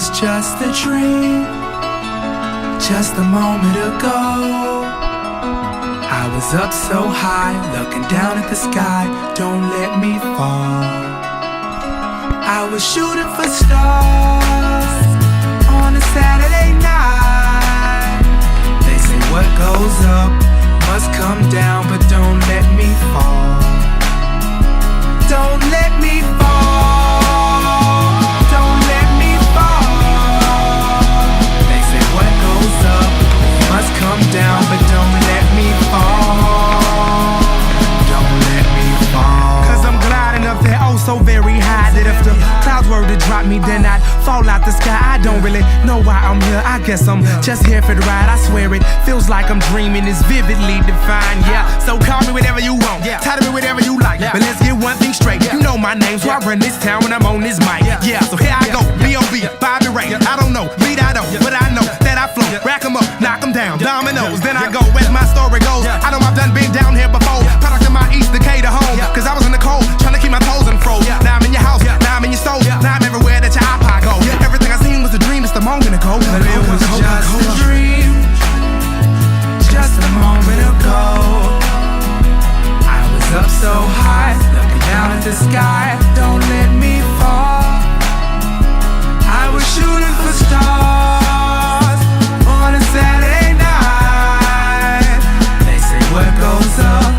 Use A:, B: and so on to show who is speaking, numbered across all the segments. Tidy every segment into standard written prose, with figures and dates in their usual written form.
A: was just a dream, just a moment ago. I was up so high, looking down at the sky. Don't let me fall. I was shooting for stars on a Saturday night. They say what goes up must come down, but don't let me fall. Don't let me fall. Don't let me fall. They say what goes up must come down, but don't let me fall. Don't let me fall.
B: 'Cause I'm gliding up there oh so very high, that if the clouds were to drop me, then I'd fall out the sky. I don't really know why I'm here. I guess I'm just here for the ride. I swear it feels like I'm dreaming. It's vividly defined. Yeah, so call me whatever you want. Title me whatever you like. But let's get one thing straight. You know my name, so I run this town when I'm on this mic. Yeah, so here I go. B.O.B. Bobby Ray. I don't know, lead I don't, but I know that I flow. Rack 'em up, knock 'em down, dominoes. Then I go as my story goes. I know I've done been down here before. Product of my east decay to home. 'Cause I was in the cold, trying to keep my toes unfroze. Now I'm in your house, now I'm in your stove. Now I'm everywhere that your iPod go. Everything I seen was a dream just a moment ago.
A: But it was just a dream, just a moment ago. I was up so high, looking down at the sky. Don't let me fall. I was shooting for stars on a Saturday night. They say what goes up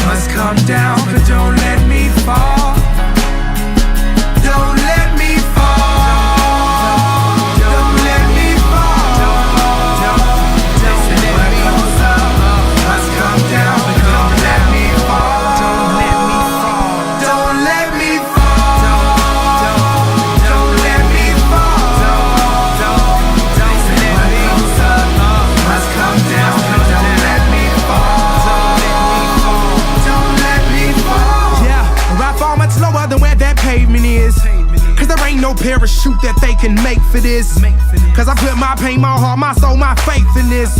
A: must come down, but don't let me fall. Don't let me fall. Don't let me fall. They say what goes up must come down, but don't let me fall. Don't let me fall. Don't let me fall. Don't let me fall. They say what goes up must come down, but don't let me fall. Don't let me fall.
B: Yeah, I fall much lower than where that pavement is. 'Cause there ain't no parachute that they can make for this. 'Cause I put my pain, my heart, my soul, my faith in this.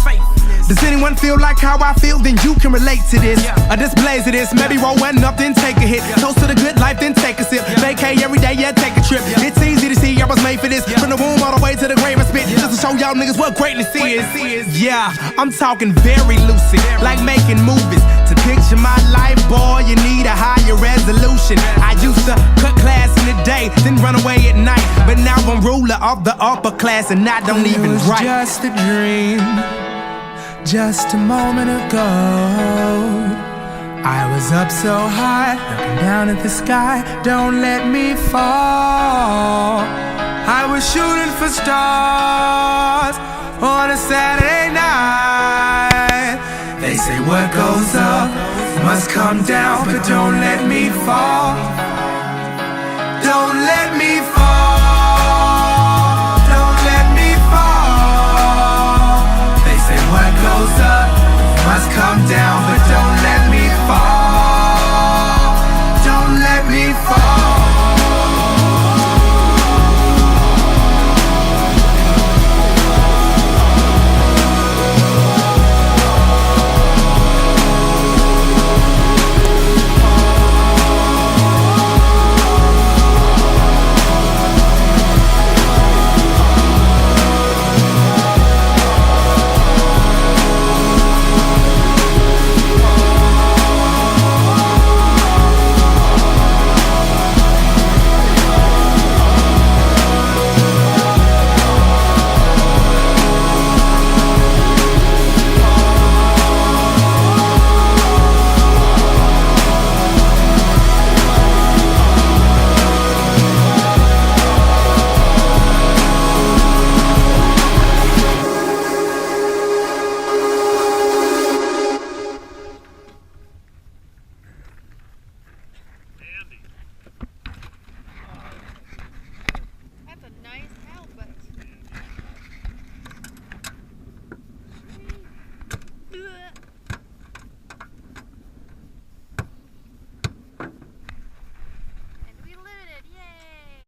B: Does anyone feel like how I feel? Then you can relate to this. A displays of this, maybe roll one up, then take a hit. Toast to the good life, then take a sip. Vacay every day, yeah, take a trip. It's easy to see I was made for this. From the womb all the way to the grave I spit. Just to show y'all niggas what greatness is. Yeah, I'm talking very lucid, like making movies. To picture my life, boy, you need a higher resolution. I used to cut class in the day, then run away at night. But now I'm ruler of the upper class, and I don't even
A: It was
B: write.
A: just a dream, just a moment ago. I was up so high, looking down at the sky. Don't let me fall. I was shooting for stars on a Saturday night. They say what goes up must come down, but don't let me fall.